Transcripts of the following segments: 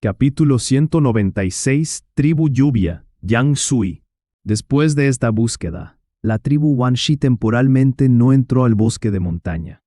Capítulo 196. Tribu Lluvia, Yang Sui. Después de esta búsqueda, la tribu Wanshi temporalmente no entró al bosque de montaña.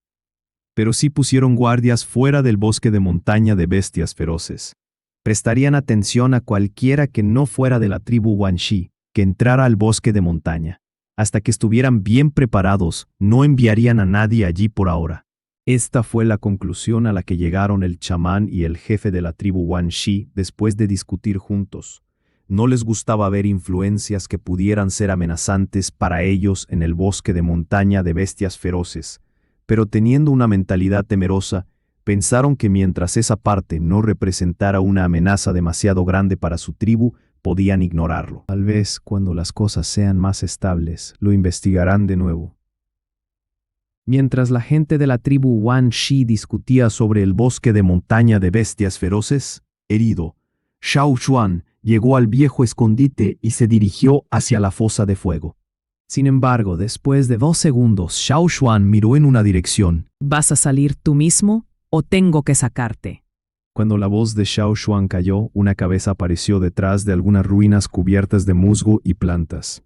Pero sí pusieron guardias fuera del bosque de montaña de bestias feroces. Prestarían atención a cualquiera que no fuera de la tribu Wanshi, que entrara al bosque de montaña. Hasta que estuvieran bien preparados, no enviarían a nadie allí por ahora. Esta fue la conclusión a la que llegaron el chamán y el jefe de la tribu Wanshi después de discutir juntos. No les gustaba ver influencias que pudieran ser amenazantes para ellos en el bosque de montaña de bestias feroces, pero teniendo una mentalidad temerosa, pensaron que mientras esa parte no representara una amenaza demasiado grande para su tribu, podían ignorarlo. Tal vez cuando las cosas sean más estables, lo investigarán de nuevo. Mientras la gente de la tribu Wanshi discutía sobre el bosque de montaña de bestias feroces, herido, Xiao Xuan llegó al viejo escondite y se dirigió hacia la fosa de fuego. Sin embargo, después de 2 segundos, Xiao Xuan miró en una dirección. ¿Vas a salir tú mismo o tengo que sacarte? Cuando la voz de Xiao Xuan cayó, una cabeza apareció detrás de algunas ruinas cubiertas de musgo y plantas.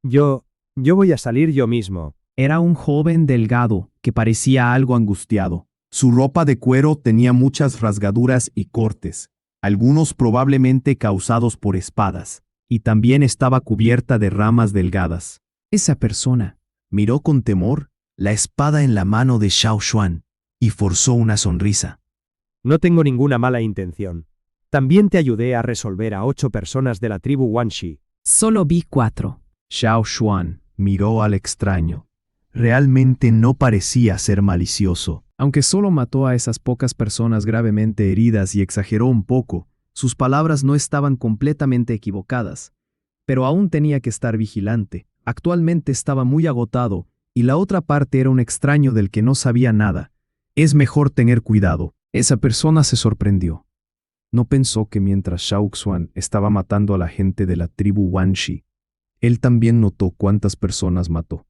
Yo voy a salir yo mismo. Era un joven delgado que parecía algo angustiado. Su ropa de cuero tenía muchas rasgaduras y cortes, algunos probablemente causados por espadas, y también estaba cubierta de ramas delgadas. Esa persona miró con temor la espada en la mano de Xiao Xuan y forzó una sonrisa. No tengo ninguna mala intención. También te ayudé a resolver a 8 personas de la tribu Wanshi. Solo vi 4. Xiao Xuan miró al extraño. Realmente no parecía ser malicioso. Aunque solo mató a esas pocas personas gravemente heridas y exageró un poco, sus palabras no estaban completamente equivocadas. Pero aún tenía que estar vigilante. Actualmente estaba muy agotado, y la otra parte era un extraño del que no sabía nada. Es mejor tener cuidado. Esa persona se sorprendió. No pensó que mientras Xiao Xuan estaba matando a la gente de la tribu Wanshi, él también notó cuántas personas mató.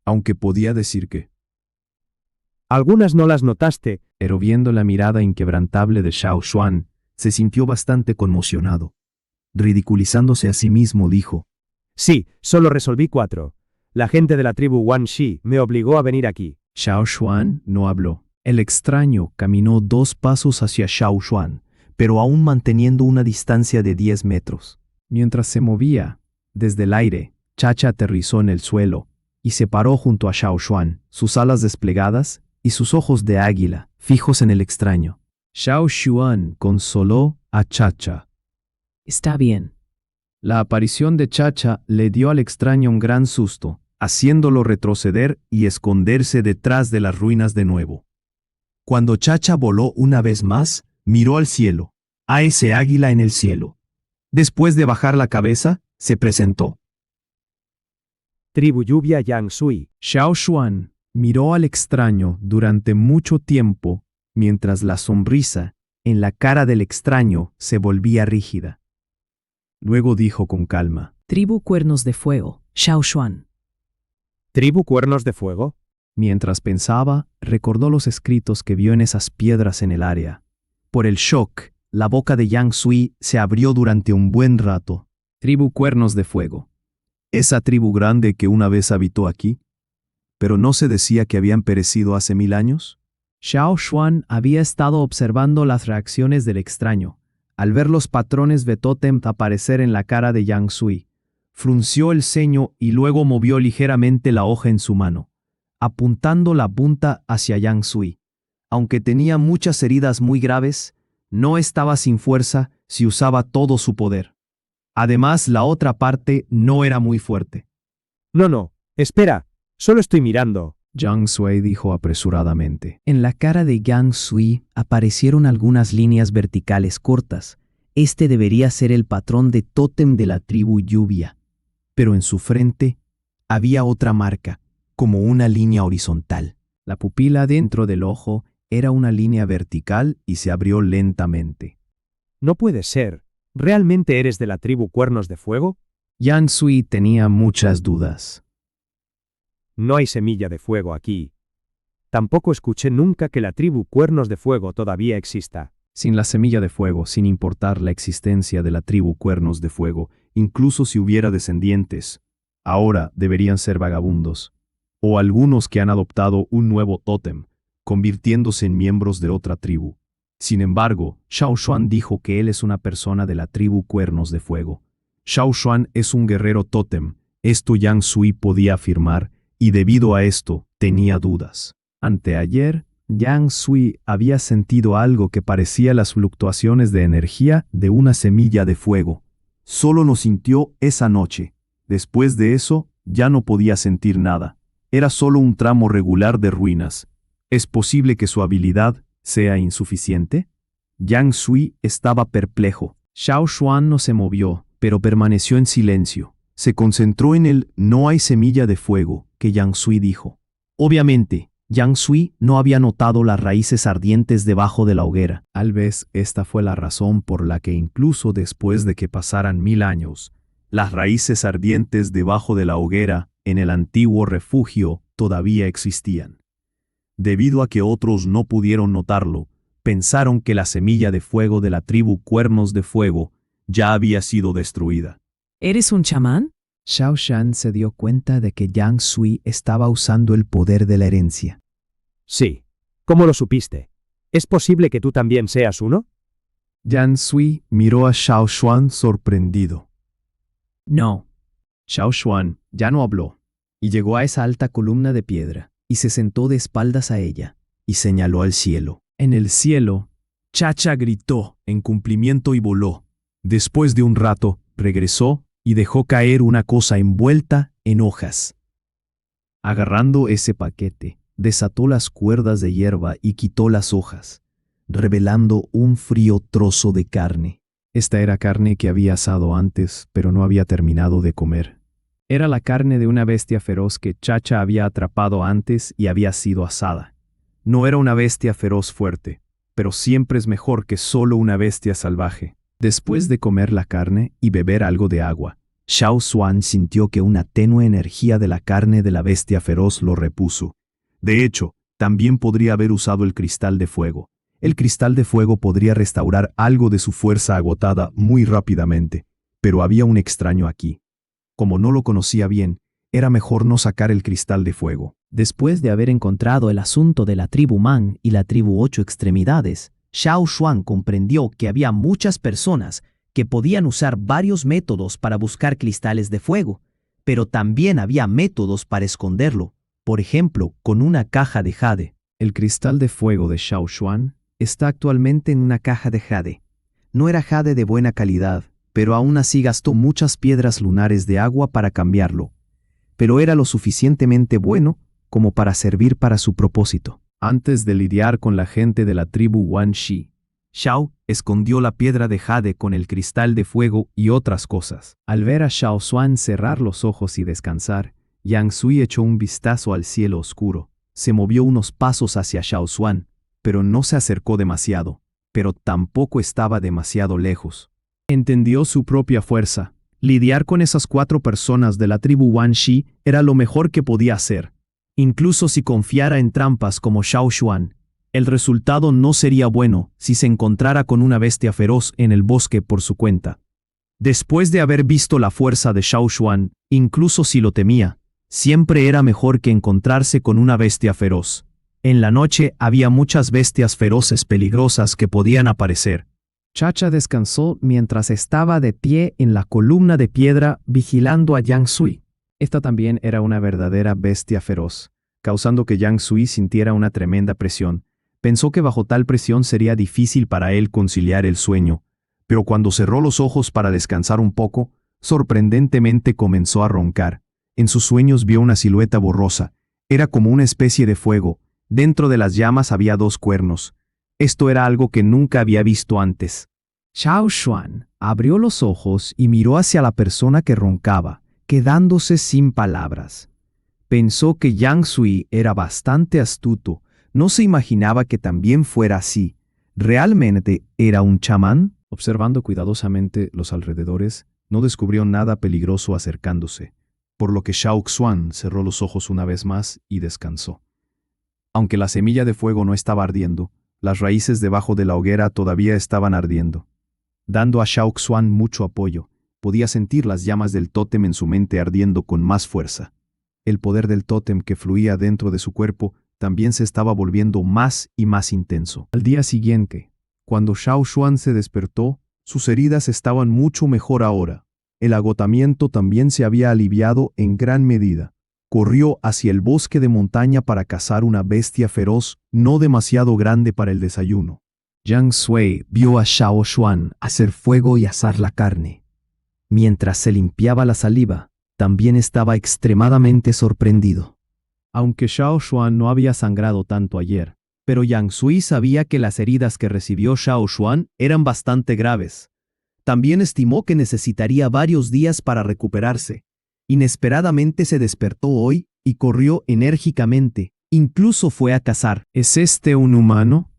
Aunque podía decir que Algunas no las notaste, pero viendo la mirada inquebrantable de Xiao Xuan, se sintió bastante conmocionado. Ridiculizándose a sí mismo, dijo: Sí, solo resolví 4. La gente de la tribu Wanshi me obligó a venir aquí. Xiao Xuan no habló. El extraño caminó 2 pasos hacia Xiao Xuan, pero aún manteniendo una distancia de 10 metros. Mientras se movía, desde el aire, Chacha aterrizó en el suelo y se paró junto a Xiao Xuan, sus alas desplegadas y sus ojos de águila fijos en el extraño. Xiao Xuan consoló a Chacha. Está bien. La aparición de Chacha le dio al extraño un gran susto, haciéndolo retroceder y esconderse detrás de las ruinas de nuevo. Cuando Chacha voló una vez más, miró al cielo, a ese águila en el cielo. Después de bajar la cabeza, se presentó. Tribu Lluvia Yang Sui. Xiao Xuan miró al extraño durante mucho tiempo, mientras la sonrisa en la cara del extraño se volvía rígida. Luego dijo con calma: Tribu Cuernos de Fuego, Xiao Xuan. ¿Tribu Cuernos de Fuego? Mientras pensaba, recordó los escritos que vio en esas piedras en el área. Por el shock, la boca de Yang Sui se abrió durante un buen rato. Tribu Cuernos de Fuego. Esa tribu grande que una vez habitó aquí. ¿Pero no se decía que habían perecido hace 1000 años? Xiao Xuan había estado observando las reacciones del extraño. Al ver los patrones de tótem aparecer en la cara de Yang Sui, frunció el ceño y luego movió ligeramente la hoja en su mano, apuntando la punta hacia Yang Sui. Aunque tenía muchas heridas muy graves, no estaba sin fuerza si usaba todo su poder. Además, la otra parte no era muy fuerte. No, espera, solo estoy mirando. Yang Sui dijo apresuradamente. En la cara de Yang Sui aparecieron algunas líneas verticales cortas. Este debería ser el patrón de tótem de la tribu Lluvia. Pero en su frente había otra marca, como una línea horizontal. La pupila dentro del ojo era una línea vertical y se abrió lentamente. No puede ser. ¿Realmente eres de la tribu Cuernos de Fuego? Yang Sui tenía muchas dudas. No hay semilla de fuego aquí. Tampoco escuché nunca que la tribu Cuernos de Fuego todavía exista. Sin la semilla de fuego, sin importar la existencia de la tribu Cuernos de Fuego, incluso si hubiera descendientes, ahora deberían ser vagabundos, o algunos que han adoptado un nuevo tótem, convirtiéndose en miembros de otra tribu. Sin embargo, Xiao Xuan dijo que él es una persona de la tribu Cuernos de Fuego. Xiao Xuan es un guerrero tótem, esto Yang Sui podía afirmar, y debido a esto, tenía dudas. Anteayer, Yang Sui había sentido algo que parecía las fluctuaciones de energía de una semilla de fuego. Solo lo sintió esa noche. Después de eso, ya no podía sentir nada. Era solo un tramo regular de ruinas. ¿Es posible que su habilidad sea insuficiente? Yang Sui estaba perplejo. Xiao Xuan no se movió, pero permaneció en silencio. Se concentró en el «no hay semilla de fuego» que Yang Sui dijo. Obviamente, Yang Sui no había notado las raíces ardientes debajo de la hoguera. Tal vez esta fue la razón por la que incluso después de que pasaran 1000 años, las raíces ardientes debajo de la hoguera en el antiguo refugio todavía existían. Debido a que otros no pudieron notarlo, pensaron que la semilla de fuego de la tribu Cuernos de Fuego ya había sido destruida. ¿Eres un chamán? Xiao Shan se dio cuenta de que Yang Sui estaba usando el poder de la herencia. Sí. ¿Cómo lo supiste? ¿Es posible que tú también seas uno? Yang Sui miró a Xiao Xuan sorprendido. No. Xiao Xuan ya no habló, Y llegó a esa alta columna de piedra, y se sentó de espaldas a ella, y señaló al cielo. En el cielo, Chacha gritó en cumplimiento y voló. Después de un rato, regresó y dejó caer una cosa envuelta en hojas. Agarrando ese paquete, desató las cuerdas de hierba y quitó las hojas, revelando un frío trozo de carne. Esta era carne que había asado antes, pero no había terminado de comer. Era la carne de una bestia feroz que Chacha había atrapado antes y había sido asada. No era una bestia feroz fuerte, pero siempre es mejor que solo una bestia salvaje. Después de comer la carne y beber algo de agua, Xiao Xuan sintió que una tenue energía de la carne de la bestia feroz lo repuso. De hecho, también podría haber usado el cristal de fuego. El cristal de fuego podría restaurar algo de su fuerza agotada muy rápidamente, pero había un extraño aquí. Como no lo conocía bien, era mejor no sacar el cristal de fuego. Después de haber encontrado el asunto de la tribu Man y la tribu 8 extremidades, Xiao Xuan comprendió que había muchas personas que podían usar varios métodos para buscar cristales de fuego, pero también había métodos para esconderlo, por ejemplo, con una caja de jade. El cristal de fuego de Xiao Xuan está actualmente en una caja de jade. No era jade de buena calidad, pero aún así gastó muchas piedras lunares de agua para cambiarlo. Pero era lo suficientemente bueno como para servir para su propósito. Antes de lidiar con la gente de la tribu Wan Shi, Xiao escondió la piedra de jade con el cristal de fuego y otras cosas. Al ver a Xiao Xuan cerrar los ojos y descansar, Yang Sui echó un vistazo al cielo oscuro. Se movió unos pasos hacia Xiao Xuan, pero no se acercó demasiado, pero tampoco estaba demasiado lejos. Entendió su propia fuerza. Lidiar con esas 4 personas de la tribu Wan Shi era lo mejor que podía hacer. Incluso si confiara en trampas como Xiao Xuan, el resultado no sería bueno si se encontrara con una bestia feroz en el bosque por su cuenta. Después de haber visto la fuerza de Xiao Xuan, incluso si lo temía, siempre era mejor que encontrarse con una bestia feroz. En la noche había muchas bestias feroces peligrosas que podían aparecer. Chacha descansó mientras estaba de pie en la columna de piedra vigilando a Yang Sui. Esta también era una verdadera bestia feroz, causando que Yang Sui sintiera una tremenda presión. Pensó que bajo tal presión sería difícil para él conciliar el sueño, pero cuando cerró los ojos para descansar un poco, sorprendentemente comenzó a roncar. En sus sueños vio una silueta borrosa. Era como una especie de fuego. Dentro de las llamas había 2 cuernos. Esto era algo que nunca había visto antes. Xiao Xuan abrió los ojos y miró hacia la persona que roncaba, quedándose sin palabras. Pensó que Yang Sui era bastante astuto. No se imaginaba que también fuera así. ¿Realmente era un chamán? Observando cuidadosamente los alrededores, no descubrió nada peligroso acercándose, por lo que Xiao Xuan cerró los ojos una vez más y descansó. Aunque la semilla de fuego no estaba ardiendo, Las raíces debajo de la hoguera todavía estaban ardiendo, dando a Xiao Xuan mucho apoyo. Podía sentir las llamas del tótem en su mente ardiendo con más fuerza. El poder del tótem que fluía dentro de su cuerpo también se estaba volviendo más y más intenso. Al día siguiente, cuando Xiao Xuan se despertó, sus heridas estaban mucho mejor ahora. El agotamiento también se había aliviado en gran medida. Corrió hacia el bosque de montaña para cazar una bestia feroz no demasiado grande para el desayuno. Jiang Sui vio a Xiao Xuan hacer fuego y asar la carne. Mientras se limpiaba la saliva, también estaba extremadamente sorprendido. Aunque Xiao Xuan no había sangrado tanto ayer, pero Jiang Sui sabía que las heridas que recibió Xiao Xuan eran bastante graves. También estimó que necesitaría varios días para recuperarse. Inesperadamente se despertó hoy y corrió enérgicamente. Incluso fue a cazar. ¿Es este un humano?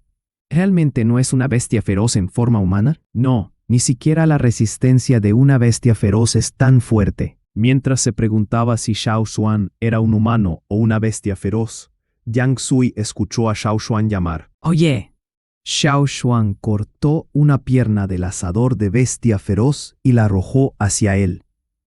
¿Realmente no es una bestia feroz en forma humana? No, ni siquiera la resistencia de una bestia feroz es tan fuerte. Mientras se preguntaba si Xiao Xuan era un humano o una bestia feroz, Jiang Sui escuchó a Xiao Xuan llamar. Oye. Xiao Xuan cortó una pierna del asador de bestia feroz y la arrojó hacia él.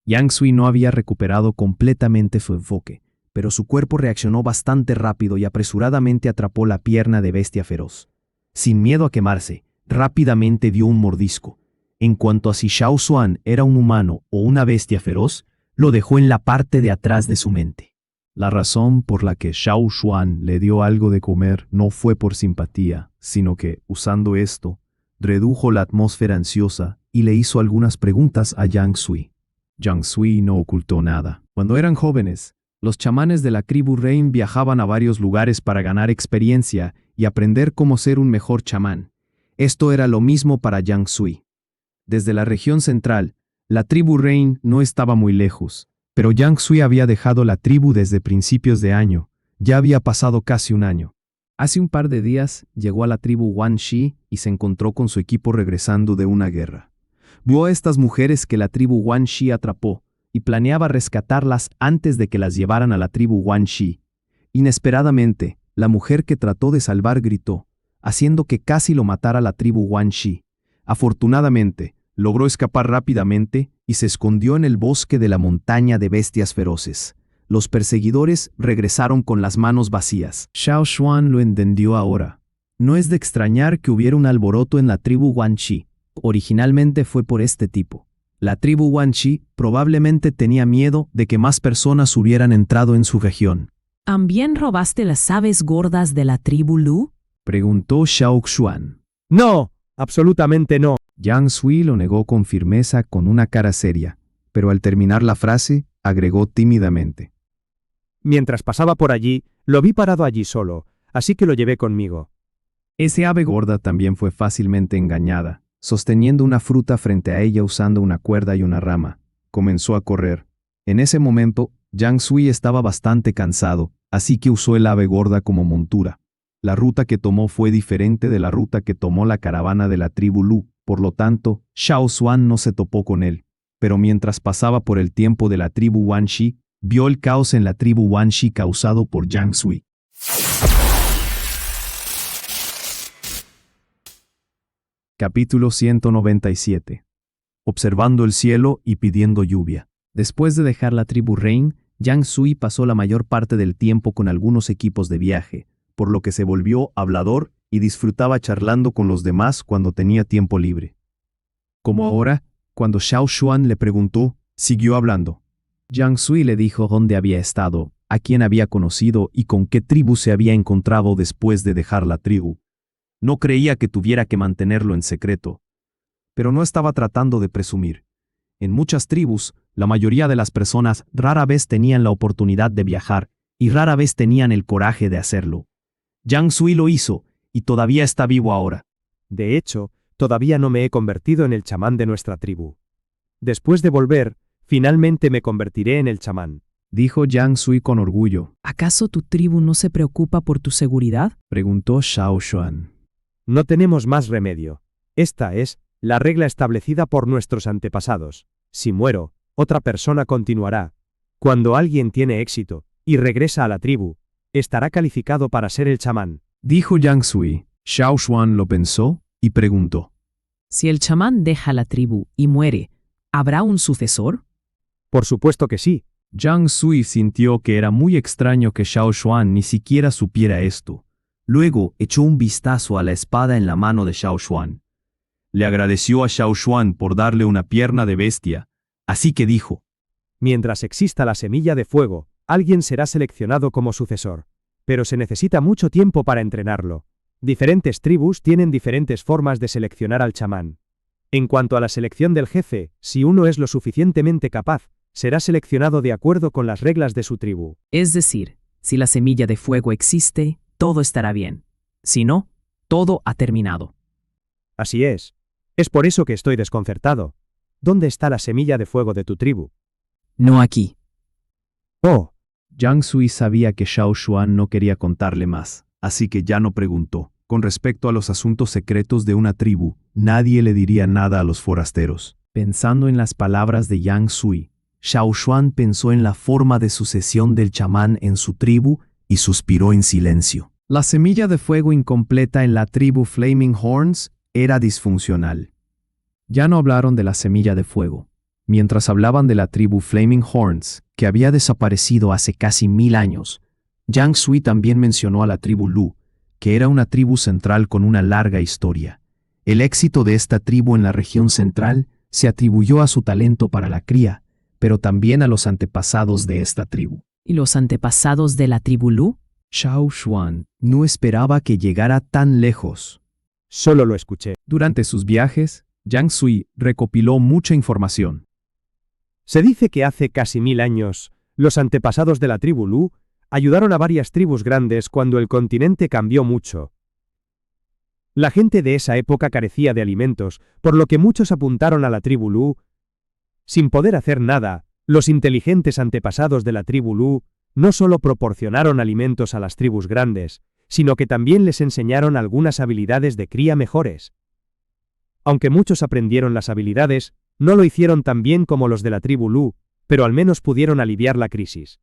Jiang Sui no había recuperado completamente su enfoque, pero su cuerpo reaccionó bastante rápido y apresuradamente atrapó la pierna de bestia feroz. Sin miedo a quemarse, rápidamente dio un mordisco. En cuanto a si Xiao Xuan era un humano o una bestia feroz, lo dejó en la parte de atrás de su mente. La razón por la que Xiao Xuan le dio algo de comer no fue por simpatía, sino que, usando esto, redujo la atmósfera ansiosa y le hizo algunas preguntas a Jiang Sui. Jiang Sui no ocultó nada. Cuando eran jóvenes, los chamanes de la tribu Rein viajaban a varios lugares para ganar experiencia y aprender cómo ser un mejor chamán. Esto era lo mismo para Jiang Sui. Desde la región central, la tribu Rein no estaba muy lejos, pero Jiang Sui había dejado la tribu desde principios de año. Ya había pasado casi un año. Hace un par de días llegó a la tribu Wan Shi y se encontró con su equipo regresando de una guerra. Vio a estas mujeres que la tribu Wan Shi atrapó y planeaba rescatarlas antes de que las llevaran a la tribu Wan Shi. Inesperadamente, la mujer que trató de salvar gritó, haciendo que casi lo matara la tribu Wan Shi. Afortunadamente, logró escapar rápidamente y se escondió en el bosque de la montaña de bestias feroces. Los perseguidores regresaron con las manos vacías. Xiao Xuan lo entendió ahora. No es de extrañar que hubiera un alboroto en la tribu Wan Shi. Originalmente fue por este tipo. La tribu Wan Shi probablemente tenía miedo de que más personas hubieran entrado en su región. ¿También robaste las aves gordas de la tribu Lu? Preguntó Xiao Xuan. No, absolutamente no. Jiang Sui lo negó con firmeza con una cara seria, pero al terminar la frase, agregó tímidamente. Mientras pasaba por allí, lo vi parado allí solo, así que lo llevé conmigo. Ese ave gorda también fue fácilmente engañada. Sosteniendo una fruta frente a ella usando una cuerda y una rama, comenzó a correr. En ese momento, Jiang Sui estaba bastante cansado, así que usó el ave gorda como montura. La ruta que tomó fue diferente de la ruta que tomó la caravana de la tribu Lu, por lo tanto, Xiao Xuan no se topó con él. Pero mientras pasaba por el tiempo de la tribu Wan Shi, vio el caos en la tribu Wan Shi causado por Jiang Sui. Capítulo 197. Observando el cielo y pidiendo lluvia. Después de dejar la tribu Rein, Jiang Sui pasó la mayor parte del tiempo con algunos equipos de viaje, por lo que se volvió hablador y disfrutaba charlando con los demás cuando tenía tiempo libre. Como ahora, cuando Xiao Xuan le preguntó, siguió hablando. Jiang Sui le dijo dónde había estado, a quién había conocido y con qué tribu se había encontrado después de dejar la tribu. No creía que tuviera que mantenerlo en secreto. Pero no estaba tratando de presumir. En muchas tribus, la mayoría de las personas rara vez tenían la oportunidad de viajar y rara vez tenían el coraje de hacerlo. Jiang Sui lo hizo y todavía está vivo ahora. De hecho, todavía no me he convertido en el chamán de nuestra tribu. Después de volver, finalmente me convertiré en el chamán, dijo Jiang Sui con orgullo. ¿Acaso tu tribu no se preocupa por tu seguridad? Preguntó Xiao Xuan. No tenemos más remedio. Esta es la regla establecida por nuestros antepasados. Si muero, otra persona continuará. Cuando alguien tiene éxito y regresa a la tribu, estará calificado para ser el chamán, dijo Jiang Sui. Xiao Xuan lo pensó y preguntó. Si el chamán deja la tribu y muere, ¿habrá un sucesor? Por supuesto que sí. Jiang Sui sintió que era muy extraño que Xiao Xuan ni siquiera supiera esto. Luego echó un vistazo a la espada en la mano de Xiao Xuan. Le agradeció a Xiao Xuan por darle una pierna de bestia, así que dijo: Mientras exista la semilla de fuego, alguien será seleccionado como sucesor. Pero se necesita mucho tiempo para entrenarlo. Diferentes tribus tienen diferentes formas de seleccionar al chamán. En cuanto a la selección del jefe, si uno es lo suficientemente capaz, será seleccionado de acuerdo con las reglas de su tribu. Es decir, si la semilla de fuego existe, todo estará bien. Si no, todo ha terminado. Así es. Es por eso que estoy desconcertado. ¿Dónde está la semilla de fuego de tu tribu? No aquí. Oh, Jiang Sui sabía que Xiao Xuan no quería contarle más, así que ya no preguntó. Con respecto a los asuntos secretos de una tribu, nadie le diría nada a los forasteros. Pensando en las palabras de Jiang Sui, Xiao Xuan pensó en la forma de sucesión del chamán en su tribu y suspiró en silencio. La semilla de fuego incompleta en la tribu Flaming Horns era disfuncional. Ya no hablaron de la semilla de fuego. Mientras hablaban de la tribu Flaming Horns, que había desaparecido hace casi 1000 años, Jiang Sui también mencionó a la tribu Lu, que era una tribu central con una larga historia. El éxito de esta tribu en la región central se atribuyó a su talento para la cría, pero también a los antepasados de esta tribu. ¿Y los antepasados de la tribu Lu? Xiao Xuan no esperaba que llegara tan lejos. solo lo escuché. Durante sus viajes, Jiang Sui recopiló mucha información. Se dice que hace casi 1000 años, los antepasados de la tribu Lu ayudaron a varias tribus grandes cuando el continente cambió mucho. La gente de esa época carecía de alimentos, por lo que muchos apuntaron a la tribu Lu. Sin poder hacer nada, los inteligentes antepasados de la tribu Lu no solo proporcionaron alimentos a las tribus grandes, sino que también les enseñaron algunas habilidades de cría mejores. Aunque muchos aprendieron las habilidades, no lo hicieron tan bien como los de la tribu Lu, pero al menos pudieron aliviar la crisis.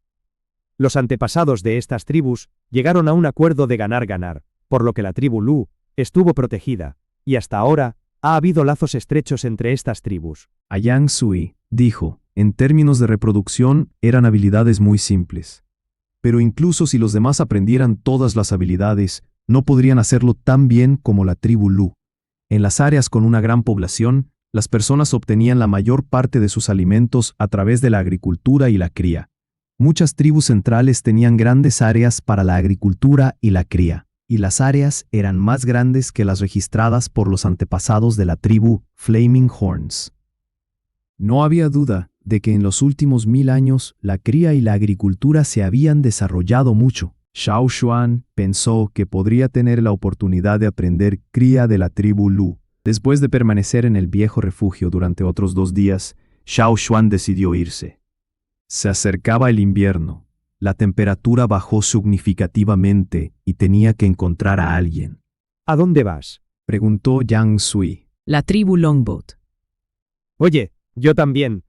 Los antepasados de estas tribus llegaron a un acuerdo de ganar-ganar, por lo que la tribu Lu estuvo protegida, y hasta ahora ha habido lazos estrechos entre estas tribus. A Jiang Sui dijo, en términos de reproducción, eran habilidades muy simples. Pero incluso si los demás aprendieran todas las habilidades, no podrían hacerlo tan bien como la tribu Lu. En las áreas con una gran población, las personas obtenían la mayor parte de sus alimentos a través de la agricultura y la cría. Muchas tribus centrales tenían grandes áreas para la agricultura y la cría, y las áreas eran más grandes que las registradas por los antepasados de la tribu Flaming Horns. No había duda de que en los últimos 1000 años la cría y la agricultura se habían desarrollado mucho. Xiao Xuan pensó que podría tener la oportunidad de aprender cría de la tribu Lu. Después de permanecer en el viejo refugio durante otros 2 días, Xiao Xuan decidió irse. Se acercaba el invierno. La temperatura bajó significativamente y tenía que encontrar a alguien. ¿A dónde vas? Preguntó Jiang Sui. La tribu Longboat. Oye, yo también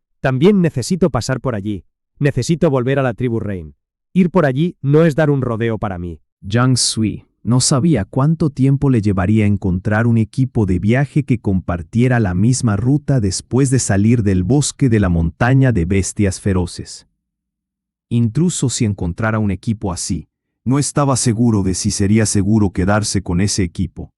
necesito pasar por allí. Necesito volver a la tribu Rain. Ir por allí no es dar un rodeo para mí. Jiang Sui no sabía cuánto tiempo le llevaría a encontrar un equipo de viaje que compartiera la misma ruta después de salir del bosque de la montaña de bestias feroces. Incluso si encontrara un equipo así, no estaba seguro de si sería seguro quedarse con ese equipo.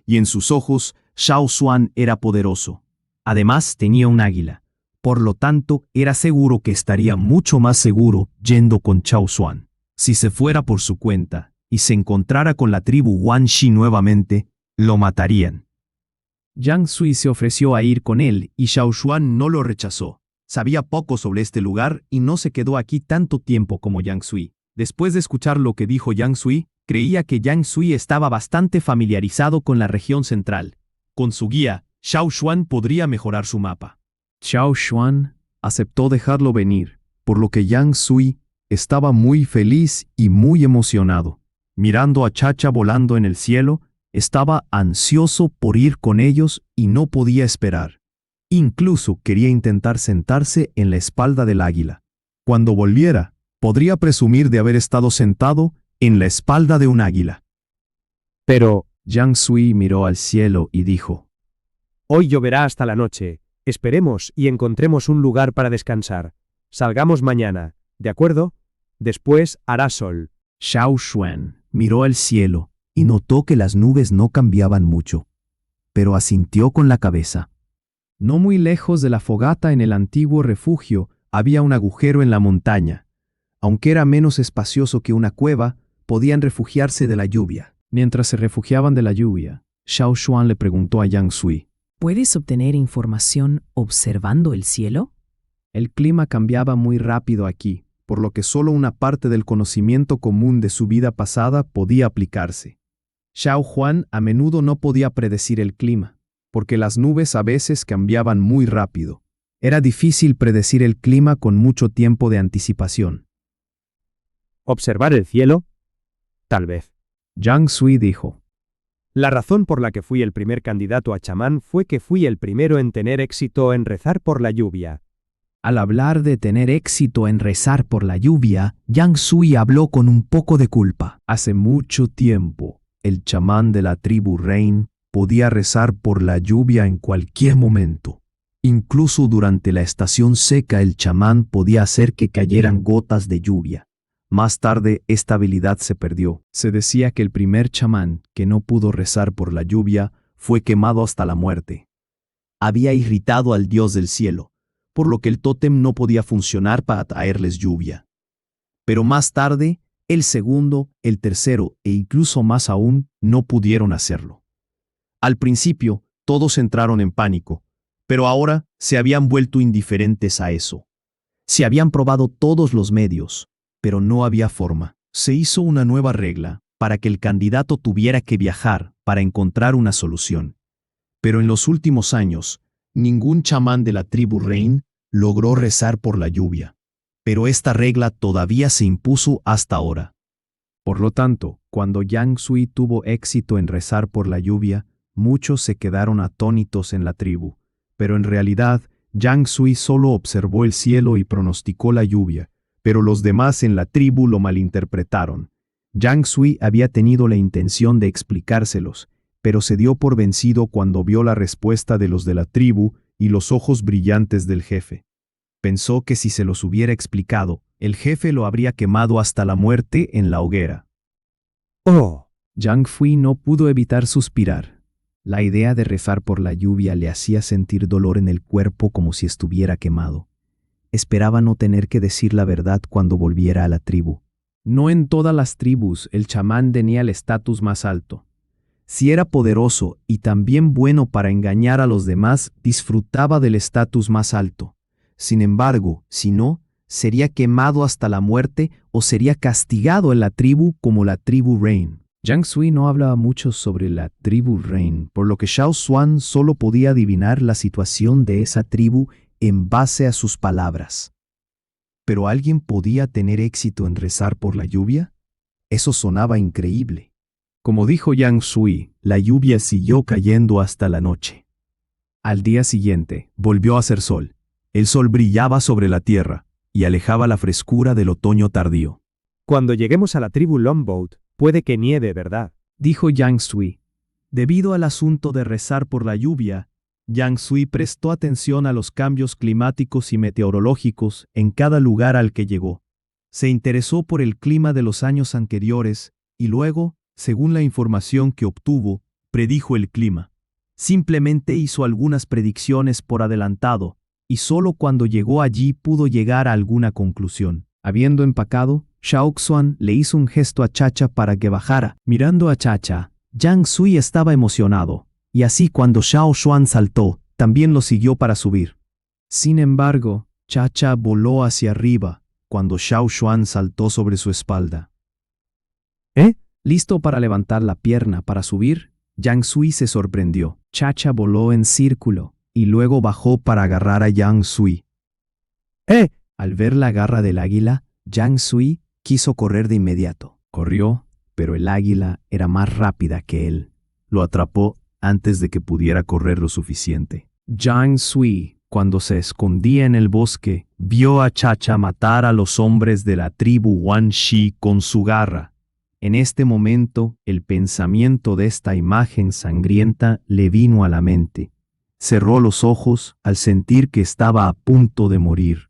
Y en sus ojos, Xiao Xuan era poderoso. Además, tenía un águila. Por lo tanto, era seguro que estaría mucho más seguro yendo con Xiao Xuan. Si se fuera por su cuenta y se encontrara con la tribu Guanxi nuevamente, lo matarían. Jiang Sui se ofreció a ir con él y Xiao Xuan no lo rechazó. Sabía poco sobre este lugar y no se quedó aquí tanto tiempo como Jiang Sui. Después de escuchar lo que dijo Jiang Sui, creía que Jiang Sui estaba bastante familiarizado con la región central. Con su guía, Xiao Xuan podría mejorar su mapa. Xiao Xuan aceptó dejarlo venir, por lo que Jiang Sui estaba muy feliz y muy emocionado. Mirando a Chacha volando en el cielo, estaba ansioso por ir con ellos y no podía esperar. Incluso quería intentar sentarse en la espalda del águila. Cuando volviera, podría presumir de haber estado sentado en la espalda de un águila. Pero, Jiang Sui miró al cielo y dijo: Hoy lloverá hasta la noche. Esperemos y encontremos un lugar para descansar. Salgamos mañana, ¿de acuerdo? Después hará sol. Xiao Xuan miró al cielo y notó que las nubes no cambiaban mucho, pero asintió con la cabeza. No muy lejos de la fogata en el antiguo refugio había un agujero en la montaña. Aunque era menos espacioso que una cueva, podían refugiarse de la lluvia. Mientras se refugiaban de la lluvia, Xiao Xuan le preguntó a Jiang Sui: ¿Puedes obtener información observando el cielo? El clima cambiaba muy rápido aquí, por lo que solo una parte del conocimiento común de su vida pasada podía aplicarse. Xiao Xuan a menudo no podía predecir el clima, porque las nubes a veces cambiaban muy rápido. Era difícil predecir el clima con mucho tiempo de anticipación. ¿Observar el cielo? Tal vez. Jiang Sui dijo: La razón por la que fui el primer candidato a chamán fue que fui el primero en tener éxito en rezar por la lluvia. Al hablar de tener éxito en rezar por la lluvia, Jiang Sui habló con un poco de culpa. Hace mucho tiempo, el chamán de la tribu Rain podía rezar por la lluvia en cualquier momento. Incluso durante la estación seca el chamán podía hacer que cayeran gotas de lluvia. Más tarde, esta habilidad se perdió. Se decía que el primer chamán que no pudo rezar por la lluvia fue quemado hasta la muerte. Había irritado al dios del cielo, por lo que el tótem no podía funcionar para traerles lluvia. Pero más tarde, el segundo, el tercero e incluso más aún no pudieron hacerlo. Al principio, todos entraron en pánico, pero ahora se habían vuelto indiferentes a eso. Se habían probado todos los medios, pero no había forma. Se hizo una nueva regla para que el candidato tuviera que viajar para encontrar una solución. Pero en los últimos años, ningún chamán de la tribu Rain logró rezar por la lluvia. Pero esta regla todavía se impuso hasta ahora. Por lo tanto, cuando Jiang Sui tuvo éxito en rezar por la lluvia, muchos se quedaron atónitos en la tribu. Pero en realidad, Jiang Sui solo observó el cielo y pronosticó la lluvia, pero los demás en la tribu lo malinterpretaron. Jiang Sui había tenido la intención de explicárselos, pero se dio por vencido cuando vio la respuesta de los de la tribu y los ojos brillantes del jefe. Pensó que si se los hubiera explicado, el jefe lo habría quemado hasta la muerte en la hoguera. ¡Oh! Jiang Sui no pudo evitar suspirar. La idea de rezar por la lluvia le hacía sentir dolor en el cuerpo como si estuviera quemado. Esperaba no tener que decir la verdad cuando volviera a la tribu. No en todas las tribus el chamán tenía el estatus más alto. Si era poderoso y también bueno para engañar a los demás, disfrutaba del estatus más alto. Sin embargo, si no, sería quemado hasta la muerte o sería castigado en la tribu como la tribu Rain. Jiang Sui no hablaba mucho sobre la tribu Rain, por lo que Xiao Xuan solo podía adivinar la situación de esa tribu en base a sus palabras. ¿Pero alguien podía tener éxito en rezar por la lluvia? Eso sonaba increíble. Como dijo Jiang Sui, la lluvia siguió cayendo hasta la noche. Al día siguiente, volvió a hacer sol. El sol brillaba sobre la tierra y alejaba la frescura del otoño tardío. Cuando lleguemos a la tribu Longboat, puede que nieve, ¿verdad? Dijo Jiang Sui. Debido al asunto de rezar por la lluvia, Jiang Sui prestó atención a los cambios climáticos y meteorológicos en cada lugar al que llegó. Se interesó por el clima de los años anteriores y luego, según la información que obtuvo, predijo el clima. Simplemente hizo algunas predicciones por adelantado, y solo cuando llegó allí pudo llegar a alguna conclusión. Habiendo empacado, Xiao Xuan le hizo un gesto a Chacha para que bajara. Mirando a Chacha, Jiang Sui estaba emocionado, y así cuando Xiao Xuan saltó, también lo siguió para subir. Sin embargo, Chacha voló hacia arriba cuando Xiao Xuan saltó sobre su espalda. Listo para levantar la pierna para subir, Jiang Sui se sorprendió. Chacha voló en círculo y luego bajó para agarrar a Jiang Sui. Al ver la garra del águila, Jiang Sui quiso correr de inmediato. Corrió, pero el águila era más rápida que él. Lo atrapó antes de que pudiera correr lo suficiente. Jiang Sui, cuando se escondía en el bosque, vio a Chacha matar a los hombres de la tribu Wan Shi con su garra. En este momento, el pensamiento de esta imagen sangrienta le vino a la mente. Cerró los ojos al sentir que estaba a punto de morir.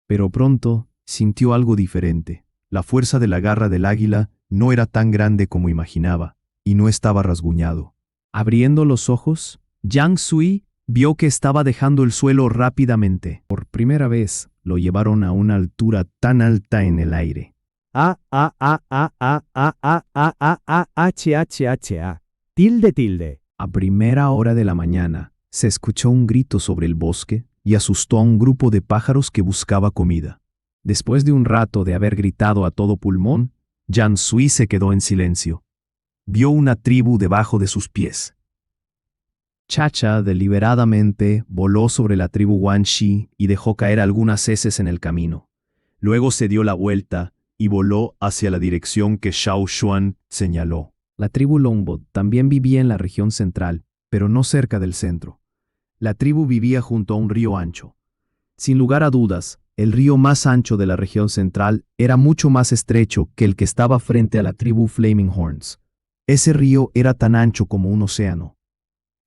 Pero pronto sintió algo diferente. La fuerza de la garra del águila no era tan grande como imaginaba, y no estaba rasguñado. Abriendo los ojos, Yang Sui vio que estaba dejando el suelo rápidamente. Por primera vez, lo llevaron a una altura tan alta en el aire. Tilde. A primera hora de la mañana, se escuchó un grito sobre el bosque y asustó a un grupo de pájaros que buscaba comida. Después de un rato de haber gritado a todo pulmón, Yang Sui se quedó en silencio. Vio una tribu debajo de sus pies. Chacha deliberadamente voló sobre la tribu Wanshi y dejó caer algunas heces en el camino. Luego se dio la vuelta y voló hacia la dirección que Xiao Xuan señaló. La tribu Longbot también vivía en la región central, pero no cerca del centro. La tribu vivía junto a un río ancho. Sin lugar a dudas, el río más ancho de la región central era mucho más estrecho que el que estaba frente a la tribu Flaming Horns. Ese río era tan ancho como un océano.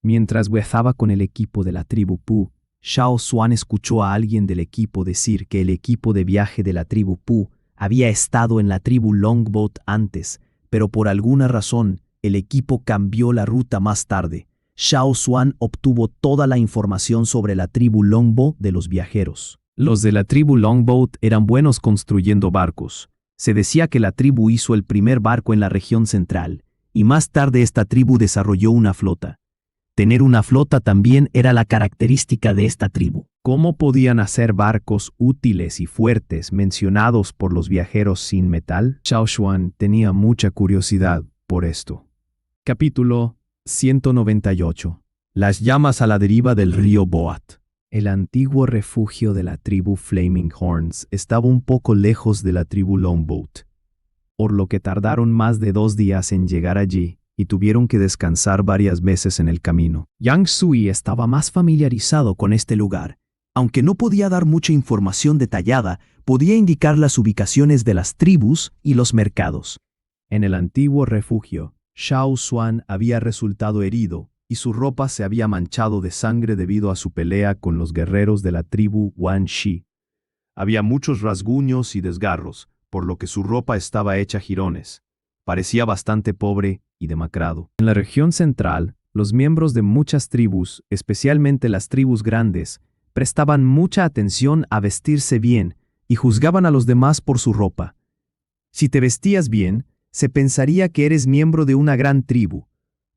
Mientras viajaba con el equipo de la tribu Pu, Xiao Xuan escuchó a alguien del equipo decir que el equipo de viaje de la tribu Pu había estado en la tribu Longbot antes, pero por alguna razón el equipo cambió la ruta más tarde. Xiao Xuan obtuvo toda la información sobre la tribu Longboat de los viajeros. Los de la tribu Longboat eran buenos construyendo barcos. Se decía que la tribu hizo el primer barco en la región central, y más tarde esta tribu desarrolló una flota. Tener una flota también era la característica de esta tribu. ¿Cómo podían hacer barcos útiles y fuertes mencionados por los viajeros sin metal? Xiao Xuan tenía mucha curiosidad por esto. Capítulo 198. Las llamas a la deriva del río Boat. El antiguo refugio de la tribu Flaming Horns estaba un poco lejos de la tribu Longboat, por lo que tardaron más de 2 días en llegar allí y tuvieron que descansar varias veces en el camino. Yang Sui estaba más familiarizado con este lugar. Aunque no podía dar mucha información detallada, podía indicar las ubicaciones de las tribus y los mercados. En el antiguo refugio, Xiao Xuan había resultado herido y su ropa se había manchado de sangre debido a su pelea con los guerreros de la tribu Wanshi. Había muchos rasguños y desgarros, por lo que su ropa estaba hecha jirones. Parecía bastante pobre y demacrado. En la región central, los miembros de muchas tribus, especialmente las tribus grandes, prestaban mucha atención a vestirse bien y juzgaban a los demás por su ropa. Si te vestías bien, se pensaría que eres miembro de una gran tribu.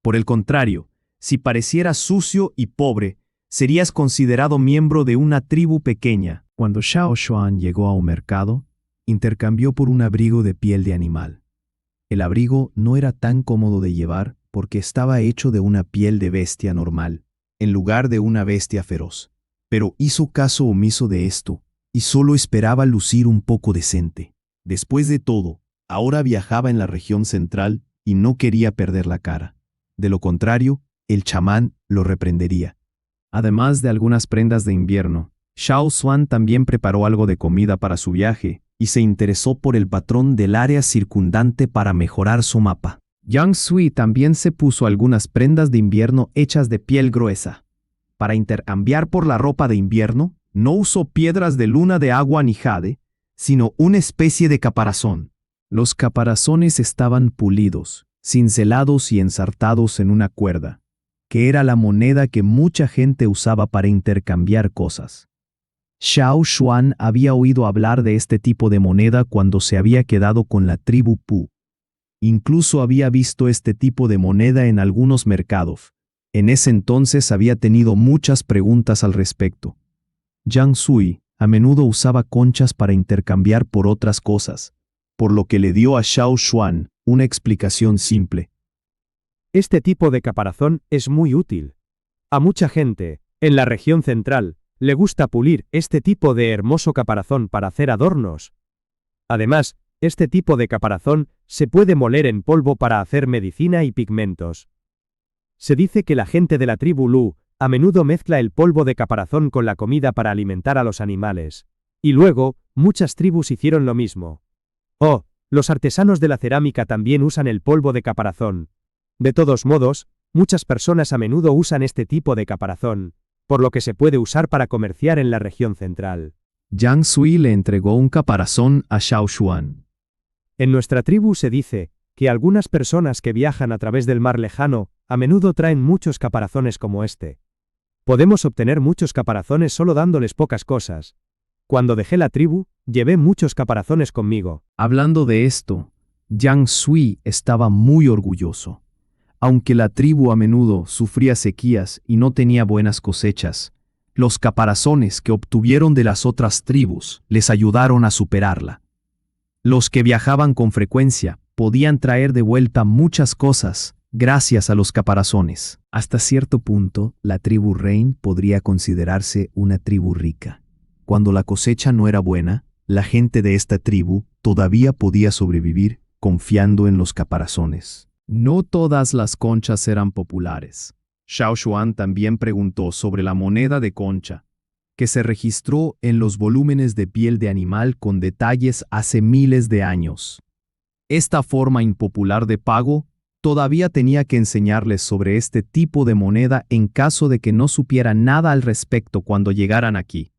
Por el contrario, si parecieras sucio y pobre, serías considerado miembro de una tribu pequeña. Cuando Xiao Xuan llegó a un mercado, intercambió por un abrigo de piel de animal. El abrigo no era tan cómodo de llevar porque estaba hecho de una piel de bestia normal, en lugar de una bestia feroz. Pero hizo caso omiso de esto, y solo esperaba lucir un poco decente. Después de todo, ahora viajaba en la región central y no quería perder la cara. De lo contrario, el chamán lo reprendería. Además de algunas prendas de invierno, Xiao Xuan también preparó algo de comida para su viaje y se interesó por el patrón del área circundante para mejorar su mapa. Yang Sui también se puso algunas prendas de invierno hechas de piel gruesa. Para intercambiar por la ropa de invierno, no usó piedras de luna de agua ni jade, sino una especie de caparazón. Los caparazones estaban pulidos, cincelados y ensartados en una cuerda, que era la moneda que mucha gente usaba para intercambiar cosas. Xiao Xuan había oído hablar de este tipo de moneda cuando se había quedado con la tribu Pu. Incluso había visto este tipo de moneda en algunos mercados. En ese entonces había tenido muchas preguntas al respecto. Yang Sui a menudo usaba conchas para intercambiar por otras cosas, por lo que le dio a Xiao Xuan una explicación simple. Este tipo de caparazón es muy útil. A mucha gente, en la región central, le gusta pulir este tipo de hermoso caparazón para hacer adornos. Además, este tipo de caparazón se puede moler en polvo para hacer medicina y pigmentos. Se dice que la gente de la tribu Lu a menudo mezcla el polvo de caparazón con la comida para alimentar a los animales. Y luego, muchas tribus hicieron lo mismo. Oh, Los artesanos de la cerámica también usan el polvo de caparazón. De todos modos, muchas personas a menudo usan este tipo de caparazón, por lo que se puede usar para comerciar en la región central. Yang Sui le entregó un caparazón a Xiao Xuan. En nuestra tribu se dice que algunas personas que viajan a través del mar lejano a menudo traen muchos caparazones como este. Podemos obtener muchos caparazones solo dándoles pocas cosas. Cuando dejé la tribu, llevé muchos caparazones conmigo. Hablando de esto, Yang Sui estaba muy orgulloso. Aunque la tribu a menudo sufría sequías y no tenía buenas cosechas, los caparazones que obtuvieron de las otras tribus les ayudaron a superarla. Los que viajaban con frecuencia podían traer de vuelta muchas cosas gracias a los caparazones. Hasta cierto punto, la tribu Rain podría considerarse una tribu rica. Cuando la cosecha no era buena, la gente de esta tribu todavía podía sobrevivir confiando en los caparazones. No todas las conchas eran populares. Xiao Xuan también preguntó sobre la moneda de concha, que se registró en los volúmenes de piel de animal con detalles hace miles de años. Esta forma impopular de pago todavía tenía que enseñarles sobre este tipo de moneda en caso de que no supieran nada al respecto cuando llegaran aquí.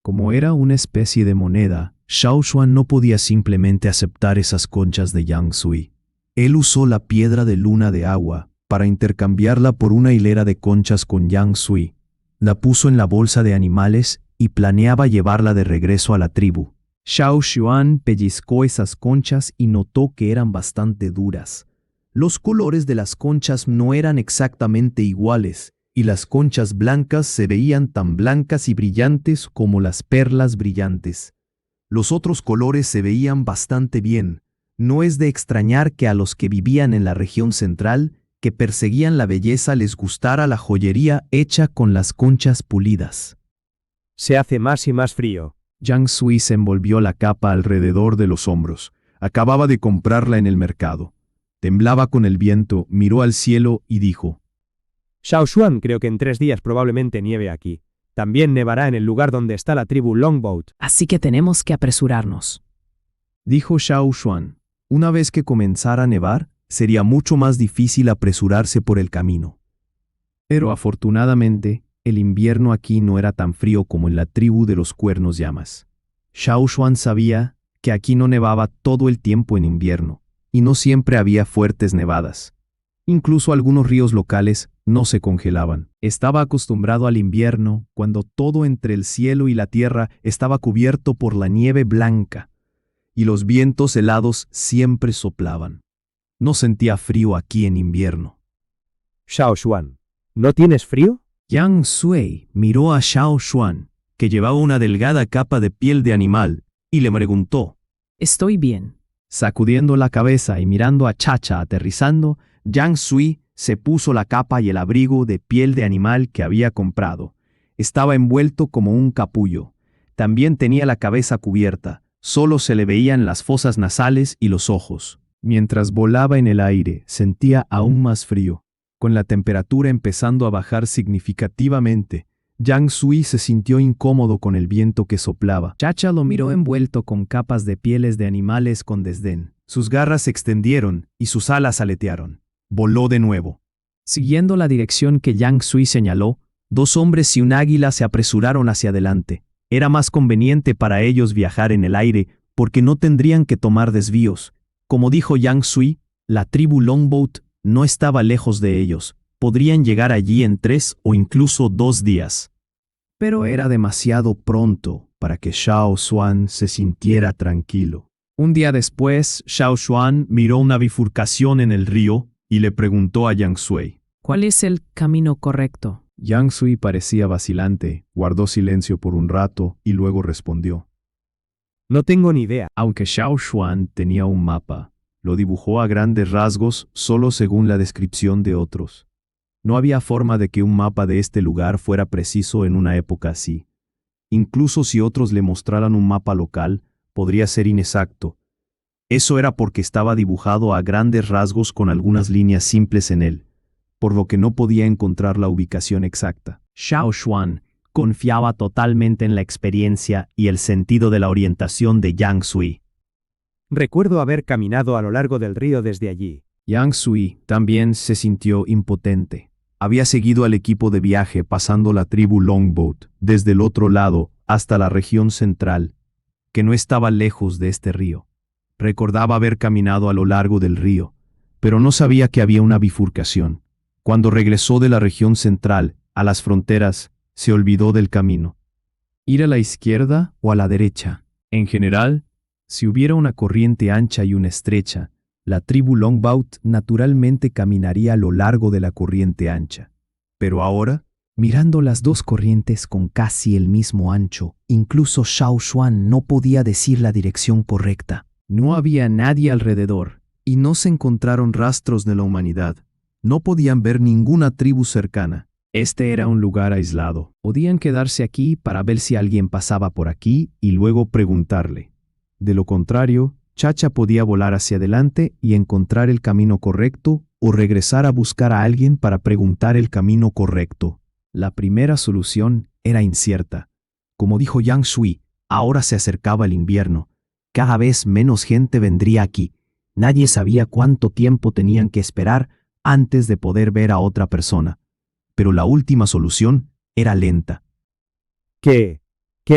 Como era una especie de moneda, Xiao Xuan no podía simplemente aceptar esas conchas de Yang Sui. Él usó la piedra de luna de agua para intercambiarla por una hilera de conchas con Yang Sui. La puso en la bolsa de animales y planeaba llevarla de regreso a la tribu. Xiao Xuan pellizcó esas conchas y notó que eran bastante duras. Los colores de las conchas no eran exactamente iguales, y las conchas blancas se veían tan blancas y brillantes como las perlas brillantes. Los otros colores se veían bastante bien. No es de extrañar que a los que vivían en la región central, que perseguían la belleza, les gustara la joyería hecha con las conchas pulidas. Se hace más y más frío. Yang Sui se envolvió la capa alrededor de los hombros. Acababa de comprarla en el mercado. Temblaba con el viento, miró al cielo y dijo: Xiao Xuan, creo que en 3 días probablemente nieve aquí. También nevará en el lugar donde está la tribu Longboat. Así que tenemos que apresurarnos. Dijo Xiao Xuan. Una vez que comenzara a nevar, sería mucho más difícil apresurarse por el camino. Pero afortunadamente, el invierno aquí no era tan frío como en la tribu de los cuernos llamas. Xiao Xuan sabía que aquí no nevaba todo el tiempo en invierno, y no siempre había fuertes nevadas. Incluso algunos ríos locales no se congelaban. Estaba acostumbrado al invierno, cuando todo entre el cielo y la tierra estaba cubierto por la nieve blanca, y los vientos helados siempre soplaban. No sentía frío aquí en invierno. Xiao Xuan, ¿no tienes frío? Yang Sui miró a Xiao Xuan, que llevaba una delgada capa de piel de animal, y le preguntó. Estoy bien. Sacudiendo la cabeza y mirando a Chacha aterrizando, Yang Sui se puso la capa y el abrigo de piel de animal que había comprado. Estaba envuelto como un capullo. También tenía la cabeza cubierta, solo se le veían las fosas nasales y los ojos. Mientras volaba en el aire, sentía aún más frío. Con la temperatura empezando a bajar significativamente, Yang Sui se sintió incómodo con el viento que soplaba. Chacha lo miró envuelto con capas de pieles de animales con desdén. Sus garras se extendieron y sus alas aletearon. Voló de nuevo. Siguiendo la dirección que Yang Sui señaló, 2 hombres y un águila se apresuraron hacia adelante. Era más conveniente para ellos viajar en el aire porque no tendrían que tomar desvíos. Como dijo Yang Sui, la tribu Longboat no estaba lejos de ellos. Podrían llegar allí en 3 o incluso 2 días. Pero era demasiado pronto para que Xiao Xuan se sintiera tranquilo. Un día después, Xiao Xuan miró una bifurcación en el río y le preguntó a Yang Sui. ¿Cuál es el camino correcto? Yang Sui parecía vacilante, guardó silencio por un rato y luego respondió. No tengo ni idea. Aunque Xiao Xuan tenía un mapa, lo dibujó a grandes rasgos solo según la descripción de otros. No había forma de que un mapa de este lugar fuera preciso en una época así. Incluso si otros le mostraran un mapa local, podría ser inexacto. Eso era porque estaba dibujado a grandes rasgos con algunas líneas simples en él, por lo que no podía encontrar la ubicación exacta. Xiao Xuan confiaba totalmente en la experiencia y el sentido de la orientación de Yang Sui. Recuerdo haber caminado a lo largo del río desde allí. Yang Sui también se sintió impotente. Había seguido al equipo de viaje pasando la tribu Longboat desde el otro lado hasta la región central, que no estaba lejos de este río. Recordaba haber caminado a lo largo del río, pero no sabía que había una bifurcación. Cuando regresó de la región central a las fronteras, se olvidó del camino. ¿Ir a la izquierda o a la derecha? En general, si hubiera una corriente ancha y una estrecha, la tribu Longboat naturalmente caminaría a lo largo de la corriente ancha. Pero ahora, Mirando las dos corrientes con casi el mismo ancho, incluso Xiao Xuan no podía decir la dirección correcta. no había nadie alrededor y no se encontraron rastros de la humanidad. No podían ver ninguna tribu cercana. Este era un lugar aislado. Podían quedarse aquí para ver si alguien pasaba por aquí y luego preguntarle. De lo contrario, Chacha podía volar hacia adelante y encontrar el camino correcto o regresar a buscar a alguien para preguntar el camino correcto. La primera solución era incierta. Como dijo Yang Sui, ahora se acercaba el invierno. Cada vez menos gente vendría aquí. Nadie sabía cuánto tiempo tenían que esperar antes de poder ver a otra persona. Pero la última solución era lenta. ¿Qué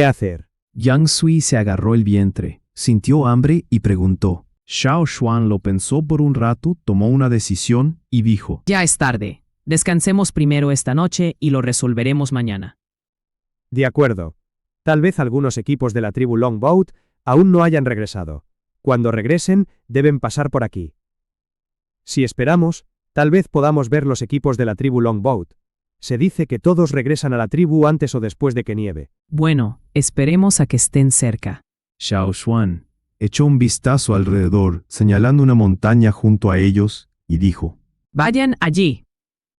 hacer? Yang Sui se agarró el vientre, sintió hambre y preguntó. Xiao Xuan lo pensó por un rato, tomó una decisión y dijo. Ya es tarde. Descansemos primero esta noche y lo resolveremos mañana. De acuerdo. Tal vez algunos equipos de la tribu Longboat aún no hayan regresado. Cuando regresen, deben pasar por aquí. Si esperamos, tal vez podamos ver los equipos de la tribu Longboat. Se dice que todos regresan a la tribu antes o después de que nieve. Bueno, esperemos a que estén cerca. Xiao Xuan echó un vistazo alrededor, señalando una montaña junto a ellos, y dijo. Vayan allí.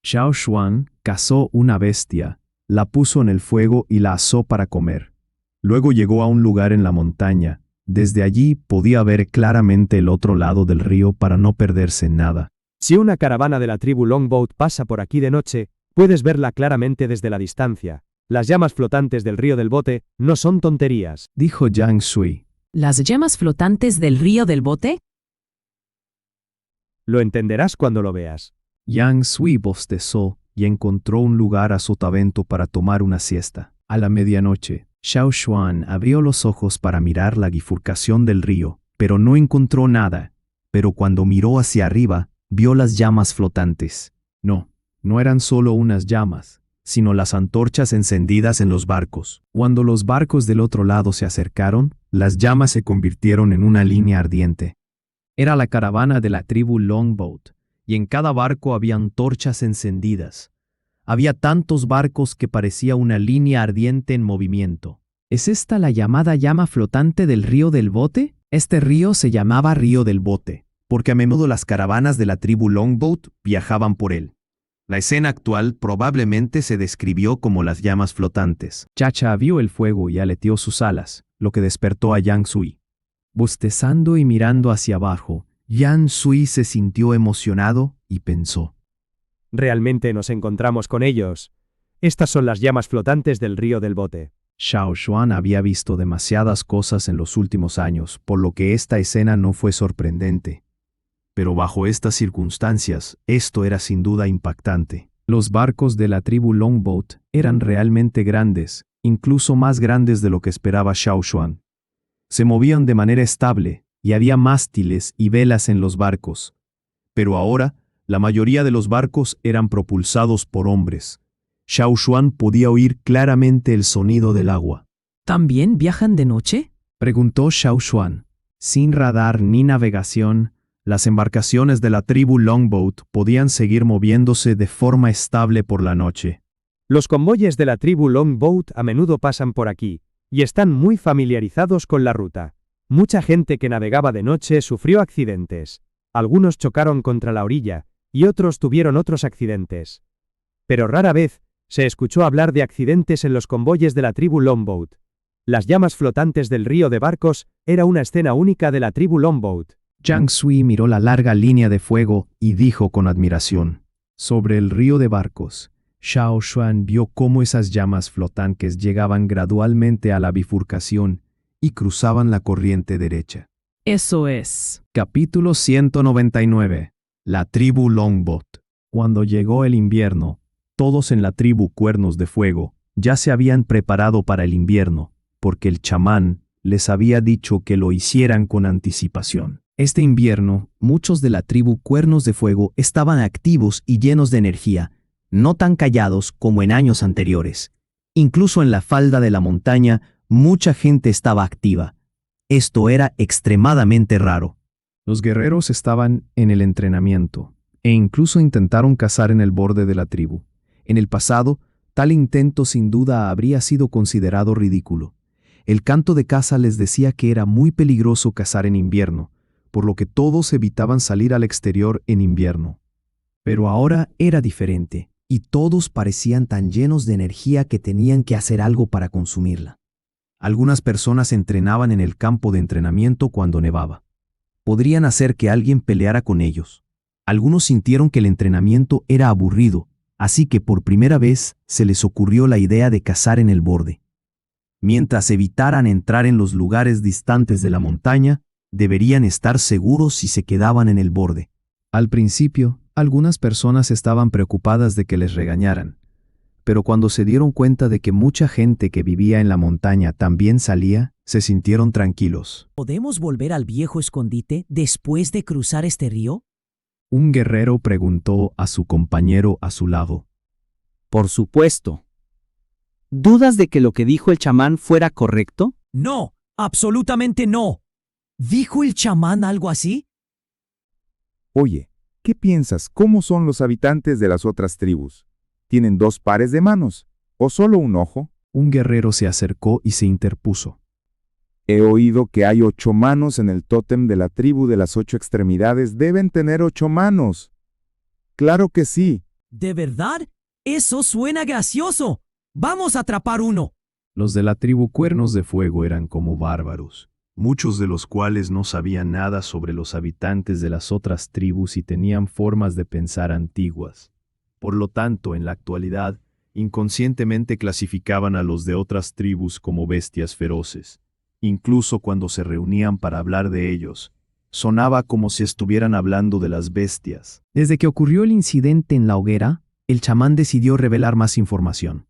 Xiao Xuan cazó una bestia, la puso en el fuego y la asó para comer. Luego llegó a un lugar en la montaña. Desde allí podía ver claramente el otro lado del río para no perderse en nada. Si una caravana de la tribu Longboat pasa por aquí de noche, puedes verla claramente desde la distancia. Las llamas flotantes del río del bote no son tonterías, dijo Yang Sui. ¿Las llamas flotantes del río del bote? Lo entenderás cuando lo veas. Yang Sui bostezó y encontró un lugar a sotavento para tomar una siesta. A la medianoche, Xiao Xuan abrió los ojos para mirar la bifurcación del río, pero no encontró nada. Pero cuando miró hacia arriba, vio las llamas flotantes. No eran solo unas llamas, sino las antorchas encendidas en los barcos. Cuando los barcos del otro lado se acercaron, las llamas se convirtieron en una línea ardiente. Era la caravana de la tribu Longboat, y en cada barco había antorchas encendidas. Había tantos barcos que parecía una línea ardiente en movimiento. ¿Es esta la llamada llama flotante del río del bote? Este río se llamaba Río del Bote, porque a menudo las caravanas de la tribu Longboat viajaban por él. La escena actual probablemente se describió como las llamas flotantes. Chacha vio el fuego y aleteó sus alas, lo que despertó a Yang Sui. Bostezando y mirando hacia abajo, Yang Sui se sintió emocionado y pensó. Realmente nos encontramos con ellos. Estas son las llamas flotantes del río del bote. Xiao Xuan había visto demasiadas cosas en los últimos años, por lo que esta escena no fue sorprendente. Pero bajo estas circunstancias, esto era sin duda impactante. Los barcos de la tribu Longboat eran realmente grandes, incluso más grandes de lo que esperaba Xiao Xuan. Se movían de manera estable, y había mástiles y velas en los barcos. Pero ahora, la mayoría de los barcos eran propulsados por hombres. Xiao Xuan podía oír claramente el sonido del agua. ¿También viajan de noche? Preguntó Xiao Xuan. Sin radar ni navegación, las embarcaciones de la tribu Longboat podían seguir moviéndose de forma estable por la noche. Los convoyes de la tribu Longboat a menudo pasan por aquí, y están muy familiarizados con la ruta. Mucha gente que navegaba de noche sufrió accidentes. Algunos chocaron contra la orilla, y otros tuvieron otros accidentes. Pero rara vez se escuchó hablar de accidentes en los convoyes de la tribu Longboat. Las llamas flotantes del río de barcos era una escena única de la tribu Longboat. Yang Sui miró la larga línea de fuego y dijo con admiración. Sobre el río de barcos, Xiao Xuan vio cómo esas llamas flotantes llegaban gradualmente a la bifurcación y cruzaban la corriente derecha. Eso es. Capítulo 199. La tribu Longbot. Cuando llegó el invierno, todos en la tribu Cuernos de Fuego ya se habían preparado para el invierno, porque el chamán les había dicho que lo hicieran con anticipación. Este invierno, muchos de la tribu Cuernos de Fuego estaban activos y llenos de energía, no tan callados como en años anteriores. Incluso en la falda de la montaña, mucha gente estaba activa. Esto era extremadamente raro. Los guerreros estaban en el entrenamiento, e incluso intentaron cazar en el borde de la tribu. En el pasado, tal intento sin duda habría sido considerado ridículo. El canto de caza les decía que era muy peligroso cazar en invierno, por lo que todos evitaban salir al exterior en invierno. Pero ahora era diferente, y todos parecían tan llenos de energía que tenían que hacer algo para consumirla. Algunas personas entrenaban en el campo de entrenamiento cuando nevaba. Podrían hacer que alguien peleara con ellos. Algunos sintieron que el entrenamiento era aburrido, así que por primera vez se les ocurrió la idea de cazar en el borde. Mientras evitaran entrar en los lugares distantes de la montaña, deberían estar seguros si se quedaban en el borde. Al principio, algunas personas estaban preocupadas de que les regañaran, pero cuando se dieron cuenta de que mucha gente que vivía en la montaña también salía, se sintieron tranquilos. ¿Podemos volver al viejo escondite después de cruzar este río? Un guerrero preguntó a su compañero a su lado. Por supuesto. ¿Dudas de que lo que dijo el chamán fuera correcto? No, absolutamente no. ¿Dijo el chamán algo así? Oye, ¿qué piensas? ¿Cómo son los habitantes de las otras tribus? ¿Tienen 2 pares de manos? ¿O solo un ojo? Un guerrero se acercó y se interpuso. He oído que hay 8 manos en el tótem de la tribu de las 8 extremidades. Deben tener 8 manos. Claro que sí. ¿De verdad? Eso suena gracioso. Vamos a atrapar uno. Los de la tribu Cuernos de Fuego eran como bárbaros, muchos de los cuales no sabían nada sobre los habitantes de las otras tribus y tenían formas de pensar antiguas. Por lo tanto, en la actualidad, inconscientemente clasificaban a los de otras tribus como bestias feroces. Incluso cuando se reunían para hablar de ellos, sonaba como si estuvieran hablando de las bestias. Desde que ocurrió el incidente en la hoguera, el chamán decidió revelar más información.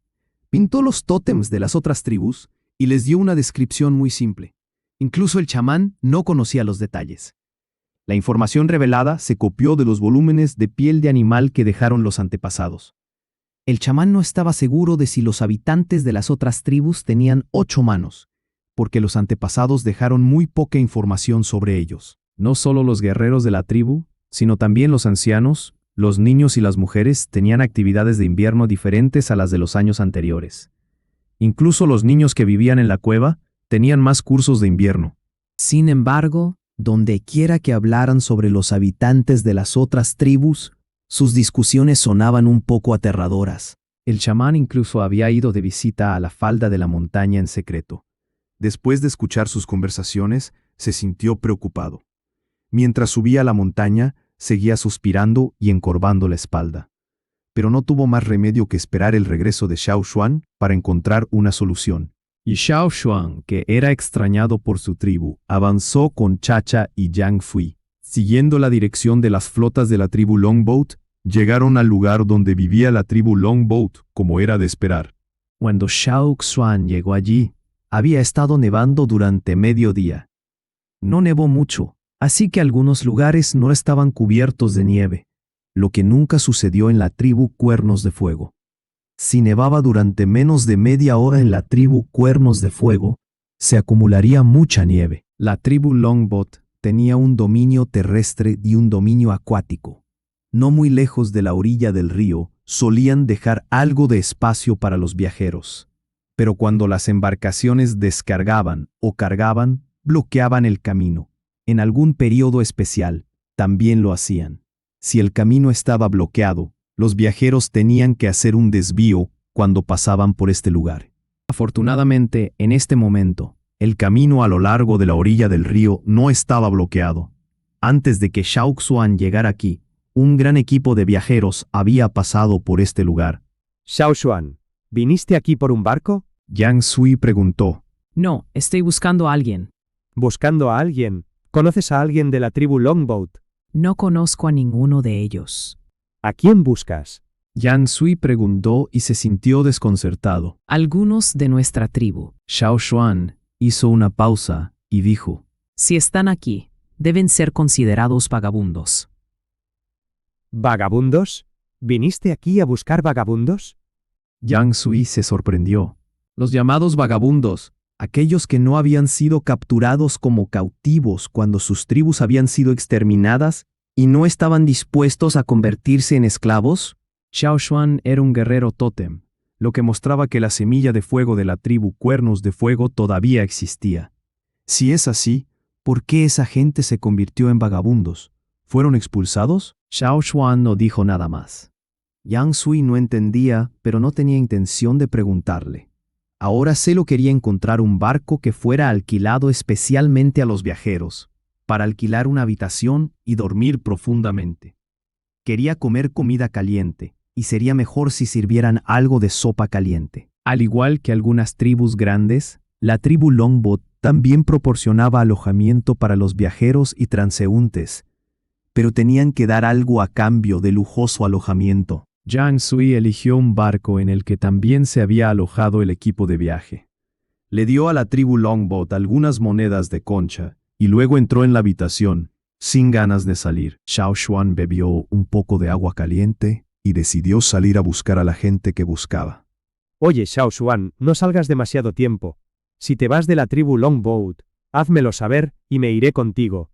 Pintó los tótems de las otras tribus y les dio una descripción muy simple. Incluso el chamán no conocía los detalles. La información revelada se copió de los volúmenes de piel de animal que dejaron los antepasados. El chamán no estaba seguro de si los habitantes de las otras tribus tenían 8 manos, porque los antepasados dejaron muy poca información sobre ellos. No solo los guerreros de la tribu, sino también los ancianos, los niños y las mujeres tenían actividades de invierno diferentes a las de los años anteriores. Incluso los niños que vivían en la cueva tenían más cursos de invierno. Sin embargo, dondequiera que hablaran sobre los habitantes de las otras tribus, sus discusiones sonaban un poco aterradoras. El chamán incluso había ido de visita a la falda de la montaña en secreto. Después de escuchar sus conversaciones, se sintió preocupado. Mientras subía a la montaña, seguía suspirando y encorvando la espalda. Pero no tuvo más remedio que esperar el regreso de Xiao Xuan para encontrar una solución. Y Xiao Xuan, que era extrañado por su tribu, avanzó con Chacha y Yang Fui. Siguiendo la dirección de las flotas de la tribu Longboat, llegaron al lugar donde vivía la tribu Longboat, como era de esperar. Cuando Xiao Xuan llegó allí, había estado nevando durante medio día. No nevó mucho, así que algunos lugares no estaban cubiertos de nieve, lo que nunca sucedió en la tribu Cuernos de Fuego. Si nevaba durante menos de media hora en la tribu Cuernos de Fuego, se acumularía mucha nieve. La tribu Longbot tenía un dominio terrestre y un dominio acuático. No muy lejos de la orilla del río, solían dejar algo de espacio para los viajeros. Pero cuando las embarcaciones descargaban o cargaban, bloqueaban el camino. En algún periodo especial, también lo hacían. Si el camino estaba bloqueado, los viajeros tenían que hacer un desvío cuando pasaban por este lugar. Afortunadamente, en este momento, el camino a lo largo de la orilla del río no estaba bloqueado. Antes de que Xiao Xuan llegara aquí, un gran equipo de viajeros había pasado por este lugar. Xiao Xuan, ¿viniste aquí por un barco? Yang Sui preguntó. No, estoy buscando a alguien. ¿Buscando a alguien? ¿Conoces a alguien de la tribu Longboat? No conozco a ninguno de ellos. ¿A quién buscas? Yang Sui preguntó y se sintió desconcertado. Algunos de nuestra tribu. Xiao Xuan hizo una pausa y dijo: Si están aquí, deben ser considerados vagabundos. ¿Vagabundos? ¿Viniste aquí a buscar vagabundos? Yang Sui se sorprendió. Los llamados vagabundos, aquellos que no habían sido capturados como cautivos cuando sus tribus habían sido exterminadas y no estaban dispuestos a convertirse en esclavos. Xiao Xuan era un guerrero tótem, lo que mostraba que la semilla de fuego de la tribu Cuernos de Fuego todavía existía. Si es así, ¿por qué esa gente se convirtió en vagabundos? ¿Fueron expulsados? Xiao Xuan no dijo nada más. Yang Sui no entendía, pero no tenía intención de preguntarle. Ahora solo quería encontrar un barco que fuera alquilado especialmente a los viajeros, para alquilar una habitación y dormir profundamente. Quería comer comida caliente, y sería mejor si sirvieran algo de sopa caliente. Al igual que algunas tribus grandes, la tribu Longboat también proporcionaba alojamiento para los viajeros y transeúntes, pero tenían que dar algo a cambio de lujoso alojamiento. Yang Sui eligió un barco en el que también se había alojado el equipo de viaje. Le dio a la tribu Longboat algunas monedas de concha y luego entró en la habitación, sin ganas de salir. Xiao Xuan bebió un poco de agua caliente y decidió salir a buscar a la gente que buscaba. Oye, Xiao Xuan, no salgas demasiado tiempo. Si te vas de la tribu Longboat, házmelo saber y me iré contigo.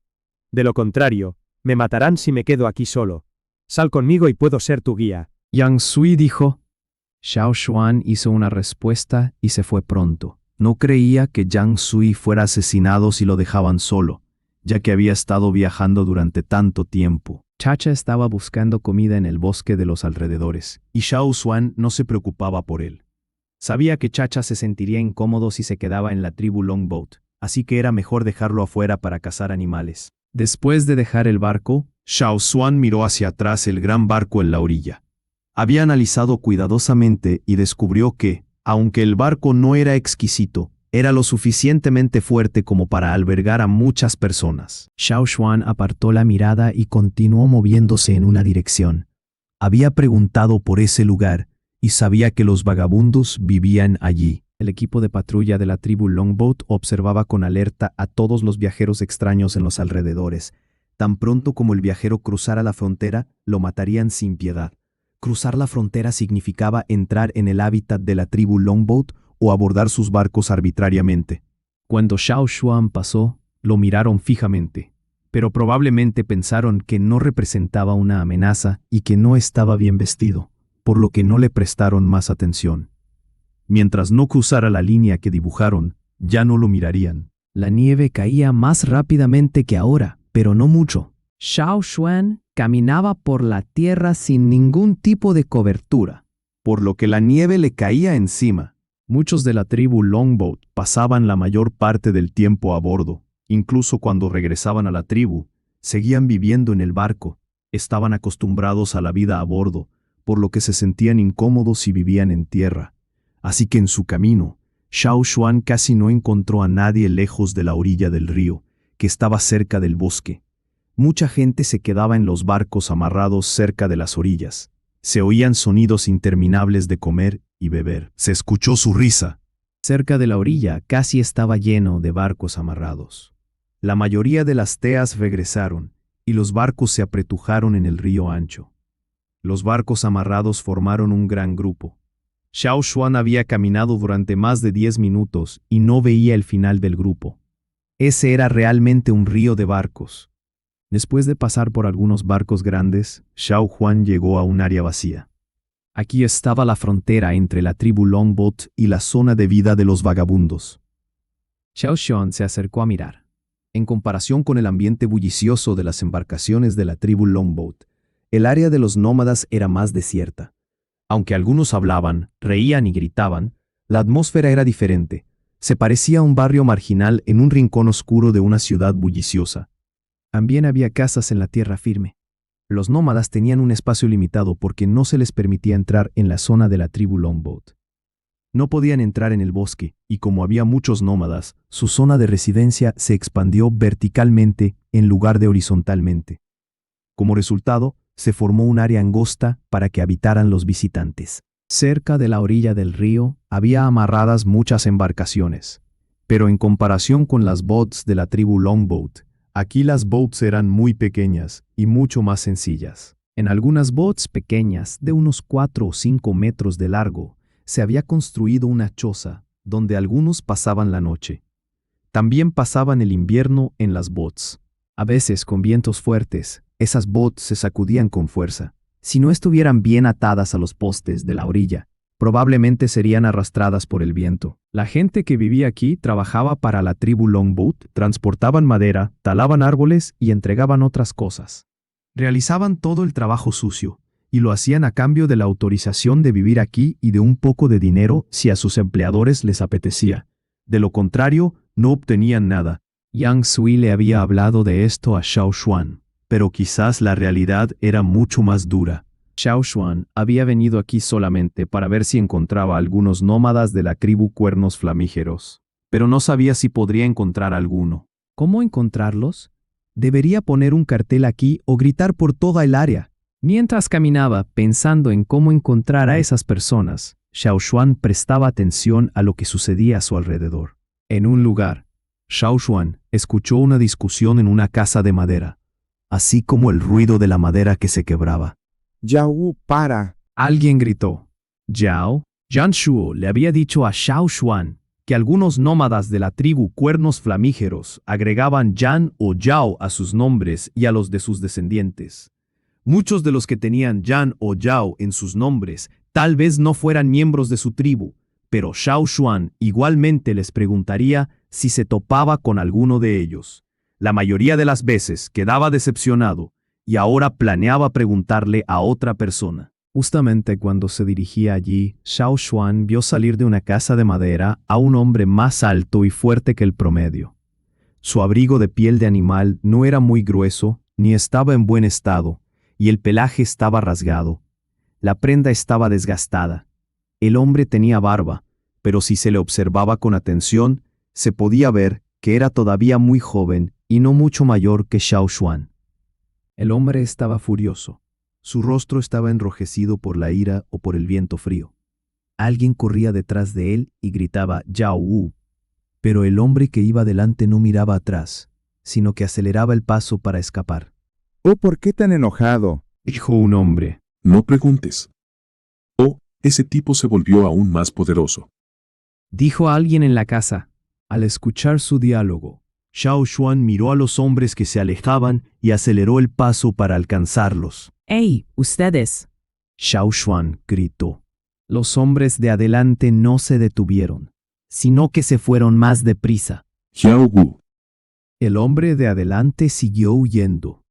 De lo contrario, me matarán si me quedo aquí solo. Sal conmigo y puedo ser tu guía. Yang Sui dijo. Xiao Xuan hizo una respuesta y se fue pronto. No creía que Yang Sui fuera asesinado si lo dejaban solo, ya que había estado viajando durante tanto tiempo. Chacha estaba buscando comida en el bosque de los alrededores, y Xiao Xuan no se preocupaba por él. Sabía que Chacha se sentiría incómodo si se quedaba en la tribu Longboat, así que era mejor dejarlo afuera para cazar animales. Después de dejar el barco, Xiao Xuan miró hacia atrás el gran barco en la orilla. Había analizado cuidadosamente y descubrió que, aunque el barco no era exquisito, era lo suficientemente fuerte como para albergar a muchas personas. Xiao Xuan apartó la mirada y continuó moviéndose en una dirección. Había preguntado por ese lugar y sabía que los vagabundos vivían allí. El equipo de patrulla de la tribu Longboat observaba con alerta a todos los viajeros extraños en los alrededores. Tan pronto como el viajero cruzara la frontera, lo matarían sin piedad. Cruzar la frontera significaba entrar en el hábitat de la tribu Longboat o abordar sus barcos arbitrariamente. Cuando Xiao Xuan pasó, lo miraron fijamente, pero probablemente pensaron que no representaba una amenaza y que no estaba bien vestido, por lo que no le prestaron más atención. Mientras no cruzara la línea que dibujaron, ya no lo mirarían. La nieve caía más rápidamente que ahora, pero no mucho. Xiao Xuan caminaba por la tierra sin ningún tipo de cobertura, por lo que la nieve le caía encima. Muchos de la tribu Longboat pasaban la mayor parte del tiempo a bordo. Incluso cuando regresaban a la tribu, seguían viviendo en el barco. Estaban acostumbrados a la vida a bordo, por lo que se sentían incómodos si vivían en tierra. Así que en su camino, Xiao Xuan casi no encontró a nadie lejos de la orilla del río, que estaba cerca del bosque. Mucha gente se quedaba en los barcos amarrados cerca de las orillas. Se oían sonidos interminables de comer y beber. Se escuchó su risa. Cerca de la orilla casi estaba lleno de barcos amarrados. La mayoría de las teas regresaron, y los barcos se apretujaron en el río ancho. Los barcos amarrados formaron un gran grupo. Xiao Xuan había caminado durante más de 10 minutos y no veía el final del grupo. Ese era realmente un río de barcos. Después de pasar por algunos barcos grandes, Xiao Xuan llegó a un área vacía. Aquí estaba la frontera entre la tribu Longboat y la zona de vida de los vagabundos. Xiao Xuan se acercó a mirar. En comparación con el ambiente bullicioso de las embarcaciones de la tribu Longboat, el área de los nómadas era más desierta. Aunque algunos hablaban, reían y gritaban, la atmósfera era diferente. Se parecía a un barrio marginal en un rincón oscuro de una ciudad bulliciosa. También había casas en la tierra firme. Los nómadas tenían un espacio limitado porque no se les permitía entrar en la zona de la tribu Longboat. No podían entrar en el bosque, y como había muchos nómadas, su zona de residencia se expandió verticalmente en lugar de horizontalmente. Como resultado, se formó un área angosta para que habitaran los visitantes. Cerca de la orilla del río había amarradas muchas embarcaciones, pero en comparación con las boats de la tribu Longboat, aquí las boats eran muy pequeñas y mucho más sencillas. En algunas boats pequeñas, de unos 4 o 5 metros de largo, se había construido una choza donde algunos pasaban la noche. También pasaban el invierno en las boats. A veces, con vientos fuertes, esas boats se sacudían con fuerza. Si no estuvieran bien atadas a los postes de la orilla, probablemente serían arrastradas por el viento. La gente que vivía aquí trabajaba para la tribu Longboat, transportaban madera, talaban árboles y entregaban otras cosas. Realizaban todo el trabajo sucio, y lo hacían a cambio de la autorización de vivir aquí y de un poco de dinero si a sus empleadores les apetecía. De lo contrario, no obtenían nada. Yang Sui le había hablado de esto a Xiao Xuan, pero quizás la realidad era mucho más dura. Xiao Xuan había venido aquí solamente para ver si encontraba algunos nómadas de la tribu Cuernos Flamígeros, pero no sabía si podría encontrar alguno. ¿Cómo encontrarlos? Debería poner un cartel aquí o gritar por toda el área. Mientras caminaba pensando en cómo encontrar a esas personas, Xiao Xuan prestaba atención a lo que sucedía a su alrededor. En un lugar, Xiao Xuan escuchó una discusión en una casa de madera, así como el ruido de la madera que se quebraba. Yao Wu, para. Alguien gritó. Yan Shuo le había dicho a Xiao Xuan que algunos nómadas de la tribu Cuernos Flamígeros agregaban Yan o Yao a sus nombres y a los de sus descendientes. Muchos de los que tenían Yan o Yao en sus nombres tal vez no fueran miembros de su tribu, pero Xiao Xuan igualmente les preguntaría si se topaba con alguno de ellos. La mayoría de las veces quedaba decepcionado y ahora planeaba preguntarle a otra persona. Justamente cuando se dirigía allí, Xiao Xuan vio salir de una casa de madera a un hombre más alto y fuerte que el promedio. Su abrigo de piel de animal no era muy grueso ni estaba en buen estado, y el pelaje estaba rasgado. La prenda estaba desgastada. El hombre tenía barba, pero si se le observaba con atención, se podía ver que era todavía muy joven y no mucho mayor que Xiao Xuan. El hombre estaba furioso. Su rostro estaba enrojecido por la ira o por el viento frío. Alguien corría detrás de él y gritaba Yao Wu, pero el hombre que iba delante no miraba atrás, sino que aceleraba el paso para escapar. Oh, ¿por qué tan enojado? Dijo un hombre. No preguntes. Oh, ese tipo se volvió aún más poderoso. Dijo alguien en la casa. Al escuchar su diálogo, Xiao Xuan miró a los hombres que se alejaban y aceleró el paso para alcanzarlos. ¡Ey, ustedes! Xiao Xuan gritó. Los hombres de adelante no se detuvieron, sino que se fueron más deprisa. Yao Wu. El hombre de adelante siguió huyendo.